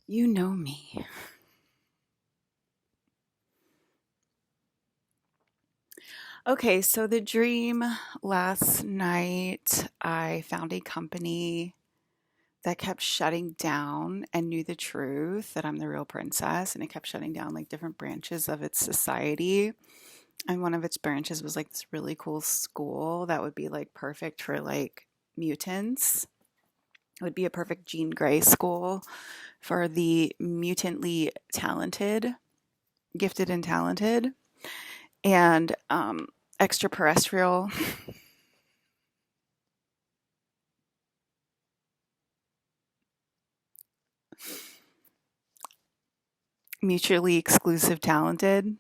You know me. Okay, so the dream last night, I found a company that kept shutting down and knew the truth that I'm the real princess, and it kept shutting down like different branches of its society. And one of its branches was like this really cool school that would be like perfect for like mutants. It would be a perfect Jean Grey school for the mutantly talented, gifted and talented, and extraterrestrial, mutually exclusive talented,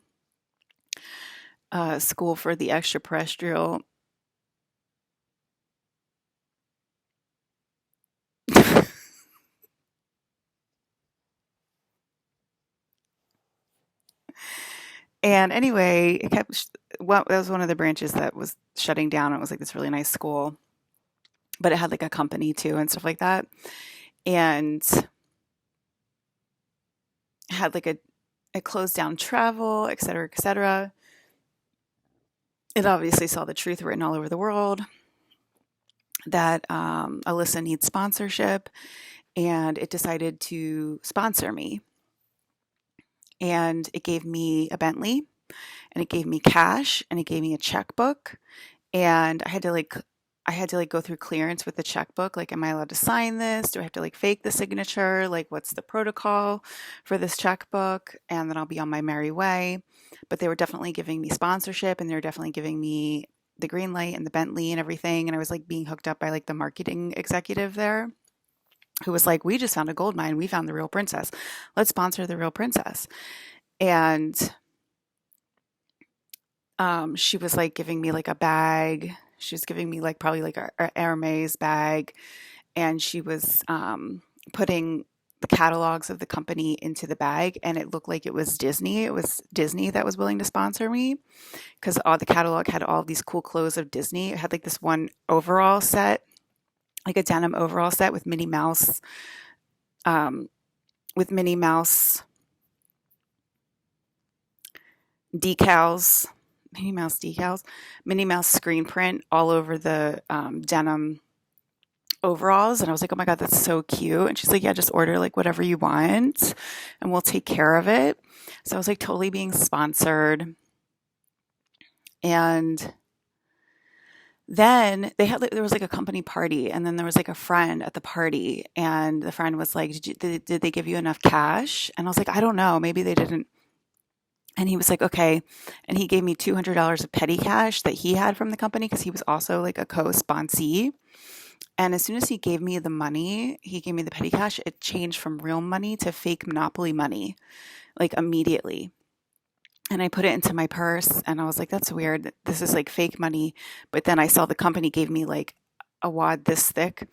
school for the extraterrestrial. And anyway, it kept, well, that was one of the branches that was shutting down. It was like this really nice school, but it had like a company too and stuff like that. And had like it closed down travel, et cetera, et cetera. It obviously saw the truth written all over the world that Alyssa needs sponsorship, and it decided to sponsor me. And it gave me a Bentley, and it gave me cash, and it gave me a checkbook, and I had to like go through clearance with the checkbook. Like, am I allowed to sign this? Do I have to like fake the signature? Like, what's the protocol for this checkbook? And then I'll be on my merry way. But they were definitely giving me sponsorship, and they were definitely giving me the green light and the Bentley and everything. And I was like being hooked up by like the marketing executive there, who was like, "We just found a gold mine. We found the real princess. Let's sponsor the real princess." And she was like giving me like a bag. She was giving me like probably like a Hermes bag, and she was putting the catalogs of the company into the bag, and it looked like it was Disney. It was Disney that was willing to sponsor me because all the catalog had all these cool clothes of Disney. It had like this one overall set, like a denim overall set um, with Minnie Mouse decals, Minnie Mouse decals, Minnie Mouse screen print all over the denim overalls. And I was like, oh my God, that's so cute. And she's like, yeah, just order like whatever you want and we'll take care of it. So I was like totally being sponsored. And then they had like, there was like a company party, and then there was like a friend at the party, and the friend was like, did they give you enough cash? And I was like, I don't know, maybe they didn't. And he was like, okay. And he gave me $200 of petty cash that he had from the company because he was also like a co-sponsee. And as soon as he gave me the money, he gave me the petty cash, it changed from real money to fake Monopoly money, like immediately. And I put it into my purse, and I was like, that's weird. This is like fake money. But then I saw the company gave me like a wad this thick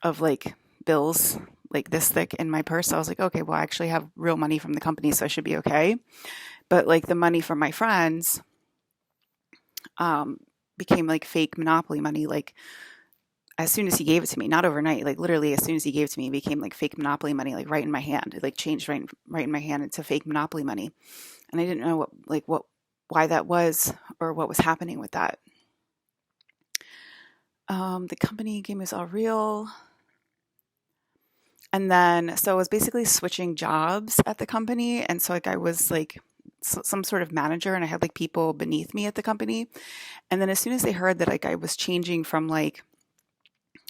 of like bills, like this thick in my purse. So I was like, okay, well, I actually have real money from the company, so I should be okay. But like the money from my friends um, became like fake Monopoly money. Like as soon as he gave it to me, not overnight, like literally as soon as he gave it to me, it became like fake Monopoly money, like right in my hand. It like changed right in my hand into fake Monopoly money. And I didn't know why that was or what was happening with that. The company gave me was all real. And then, so I was basically switching jobs at the company. And so, like, I was like some sort of manager, and I had like people beneath me at the company. And then, as soon as they heard that like I was changing from like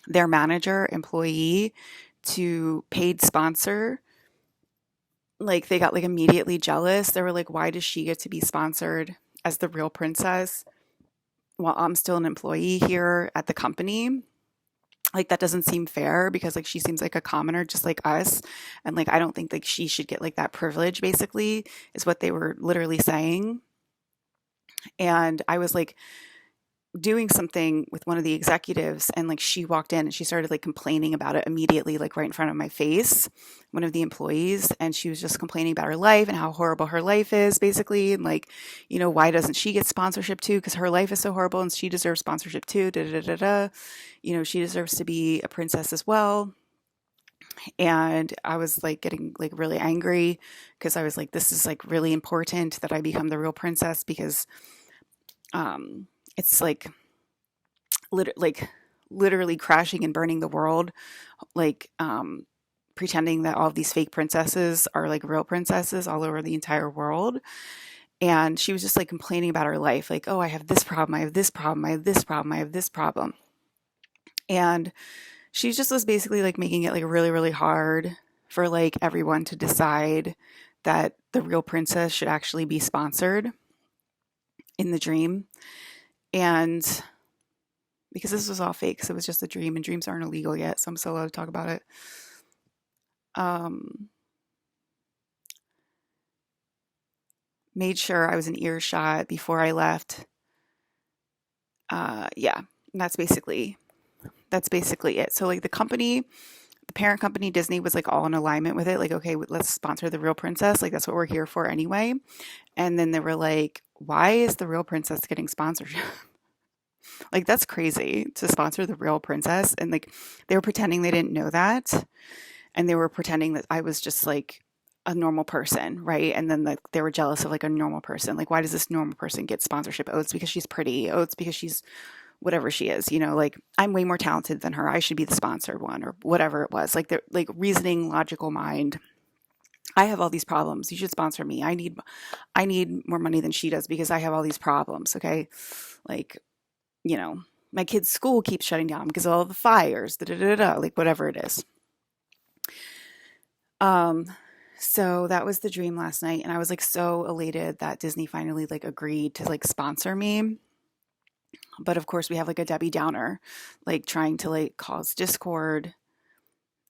their manager employee to paid sponsor, like they got like immediately jealous. They were like, why does she get to be sponsored as the real princess while I'm still an employee here at the company? Like that doesn't seem fair because like she seems like a commoner just like us, and like I don't think like she should get like that privilege, basically is what they were literally saying. And I was like doing something with one of the executives, and like she walked in and she started like complaining about it immediately, like right in front of my face, one of the employees. And she was just complaining about her life and how horrible her life is, basically, and like, why doesn't she get sponsorship too, because her life is so horrible and she deserves sponsorship too, da da da da. She deserves to be a princess as well. And I was like getting like really angry because I was like, this is like really important that I become the real princess because it's like literally crashing and burning the world, like pretending that all of these fake princesses are like real princesses all over the entire world. And she was just like complaining about her life, like, oh, I have this problem, I have this problem, I have this problem, I have this problem. And she just was basically like making it like really, really hard for like everyone to decide that the real princess should actually be sponsored in the dream. And because this was all fake, because it was just a dream and dreams aren't illegal yet, so I'm still allowed to talk about it. Um, Made sure I was in earshot before I left. Yeah, that's basically it. So like the parent company Disney was like all in alignment with it. Like, okay, let's sponsor the real princess. Like that's what we're here for anyway. And then they were like, why is the real princess getting sponsorship? Like that's crazy to sponsor the real princess. And like they were pretending they didn't know that. And they were pretending that I was just like a normal person, right? And then like they were jealous of like a normal person. Like, why does this normal person get sponsorship? Oh, it's because she's pretty. Oh, it's because she's whatever she is, like I'm way more talented than her. I should be the sponsored one or whatever it was. Like they're like reasoning, logical mind. I have all these problems. You should sponsor me. I need more money than she does because I have all these problems. Okay. Like, my kid's school keeps shutting down because of all the fires, da, da, da, da, like whatever it is. Um, so that was the dream last night. And I was like so elated that Disney finally like agreed to like sponsor me. But of course we have like a Debbie Downer, like trying to like cause discord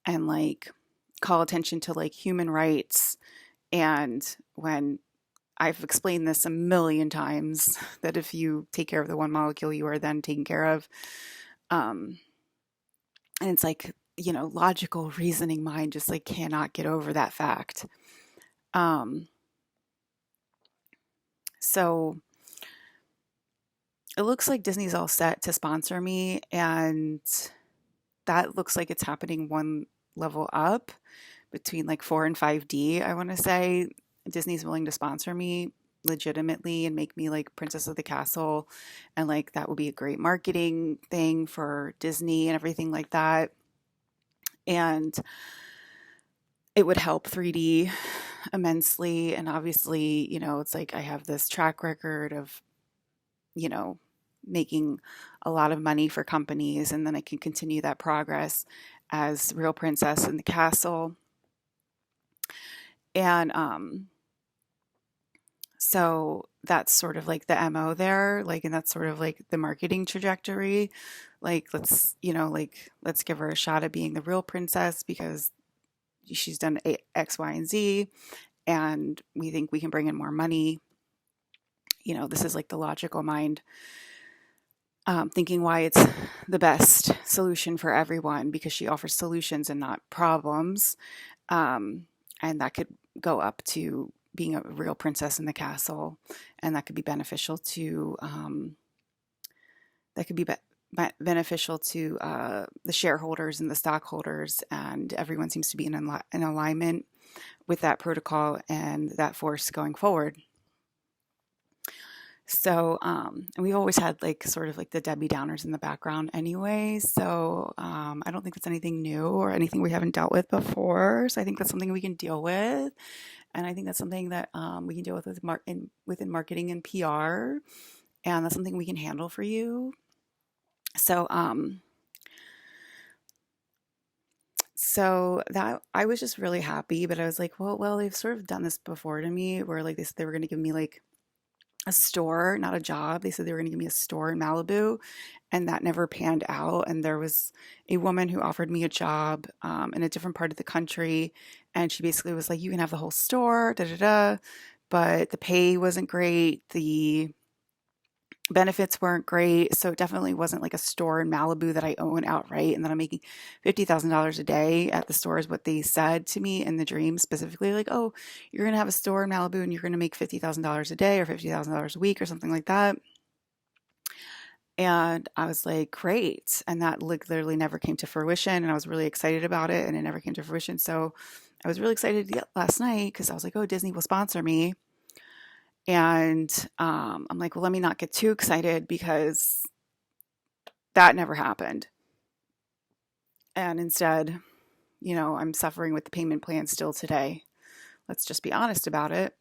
and like call attention to like human rights. And when I've explained this a million times that if you take care of the one molecule, you are then taken care of. Um, and it's like, logical reasoning mind just like cannot get over that fact. Um, so it looks like Disney's all set to sponsor me, and that looks like it's happening one level up between like 4 and 5D, I want to say. Disney's willing to sponsor me legitimately and make me like Princess of the Castle. And like that would be a great marketing thing for Disney and everything like that. And it would help 3D immensely. And obviously, it's like I have this track record of, you know, making a lot of money for companies, and then I can continue that progress as Real Princess in the Castle. And so that's sort of like the MO there, like, and that's sort of like the marketing trajectory. Like, let's give her a shot at being the real princess because she's done X, Y, and Z, and we think we can bring in more money. This is like the logical mind thinking why it's the best solution for everyone because she offers solutions and not problems. And that could go up to being a real princess in the castle, and that could be beneficial to beneficial to the shareholders and the stockholders, and everyone seems to be in alignment with that protocol and that force going forward. So, and we've always had like sort of like the Debbie Downers in the background anyway. So, I don't think that's anything new or anything we haven't dealt with before. So I think that's something we can deal with. And I think that's something that we can deal with within marketing and PR. And that's something we can handle for you. So, so that I was just really happy, but I was like, well, they've sort of done this before to me where like they were going to give me like a store, not a job. They said they were going to give me a store in Malibu, and that never panned out. And there was a woman who offered me a job in a different part of the country, and she basically was like, "You can have the whole store, da da da," but the pay wasn't great. The benefits weren't great, so it definitely wasn't like a store in Malibu that I own outright and that I'm making $50,000 a day at the store is what they said to me in the dream specifically, like, oh, you're going to have a store in Malibu and you're going to make $50,000 a day or $50,000 a week or something like that. And I was like, great. And that literally never came to fruition. And I was really excited about it, and it never came to fruition. So I was really excited last night because I was like, oh, Disney will sponsor me. And I'm like, well, let me not get too excited because that never happened. And instead, I'm suffering with the payment plan still today. Let's just be honest about it.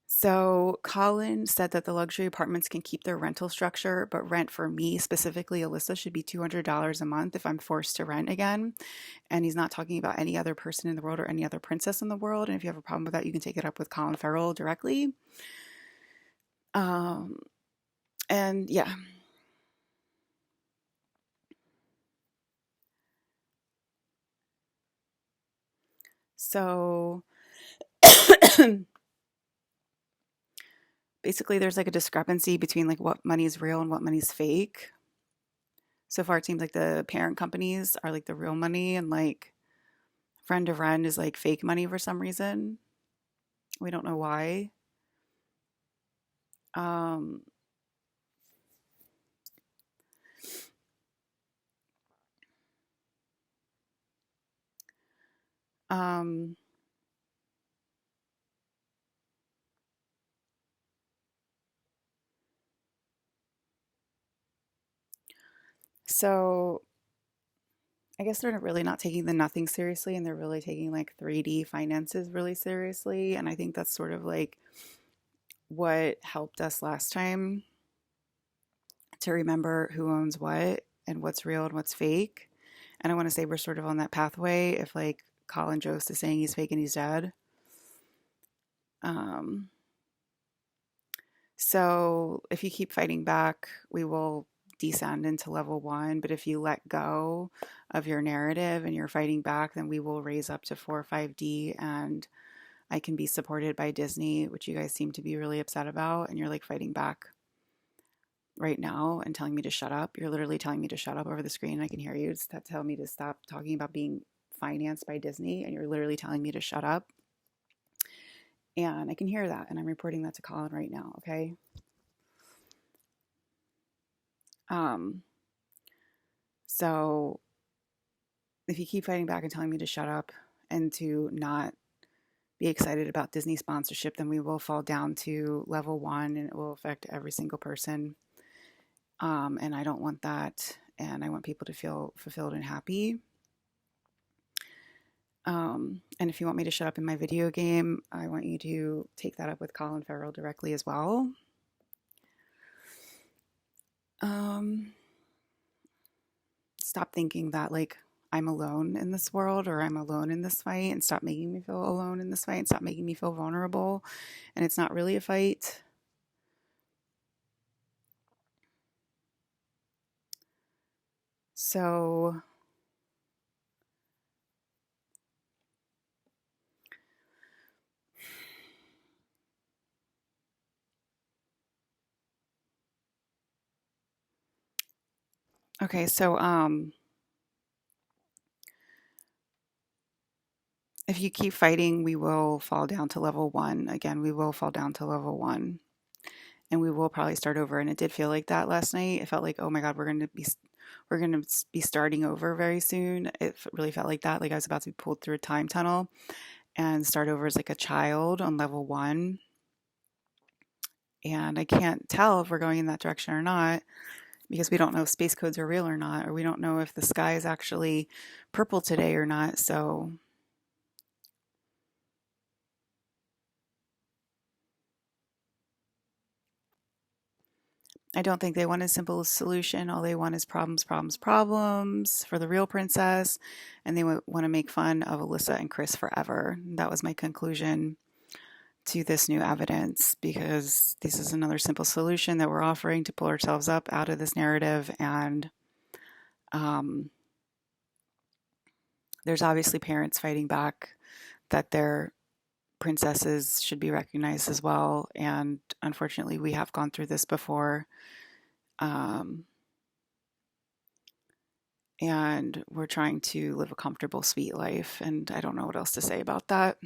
So Colin said that the luxury apartments can keep their rental structure, but rent for me, specifically Alyssa, should be $200 a month if I'm forced to rent again. And he's not talking about any other person in the world or any other princess in the world. And if you have a problem with that, you can take it up with Colin Farrell directly. And yeah. So basically there's like a discrepancy between like what money is real and what money is fake. So far it seems like the parent companies are like the real money, and like friend to friend is like fake money for some reason. We don't know why. Um, um, so I guess they're really not taking the nothing seriously, and they're really taking like 3D finances really seriously. And I think that's sort of like what helped us last time to remember who owns what and what's real and what's fake. And I want to say we're sort of on that pathway if like Colin Jost is saying he's fake and he's dead. Um, so if you keep fighting back, we will descend into level 1. But if you let go of your narrative and you're fighting back, then we will raise up to 4 or 5D, and I can be supported by Disney, which you guys seem to be really upset about. And you're like fighting back right now and telling me to shut up. You're literally telling me to shut up over the screen. I can hear you. It's telling me to stop talking about being financed by Disney, and you're literally telling me to shut up. And I can hear that, and I'm reporting that to Colin right now, okay? So if you keep fighting back and telling me to shut up and to not be excited about Disney sponsorship, then we will fall down to level 1, and it will affect every single person. And I don't want that. And I want people to feel fulfilled and happy. And if you want me to shut up in my video game, I want you to take that up with Colin Farrell directly as well. Stop thinking that like I'm alone in this world or I'm alone in this fight, and stop making me feel alone in this fight, and stop making me feel vulnerable. And it's not really a fight. So okay, so if you keep fighting, we will fall down to level 1. Again, we will fall down to level 1. And we will probably start over. And it did feel like that last night. It felt like, oh my God, we're going to be starting over very soon. It really felt like that. Like I was about to be pulled through a time tunnel and start over as like a child on level 1. And I can't tell if we're going in that direction or not, because we don't know if space codes are real or not, or we don't know if the sky is actually purple today or not. So I don't think they want a simple solution. All they want is problems, problems, problems for the real princess. And they want to make fun of Alyssa and Chris forever. That was my conclusion to this new evidence, because this is another simple solution that we're offering to pull ourselves up out of this narrative. And there's obviously parents fighting back that their princesses should be recognized as well. And unfortunately, we have gone through this before. And we're trying to live a comfortable, sweet life. And I don't know what else to say about that.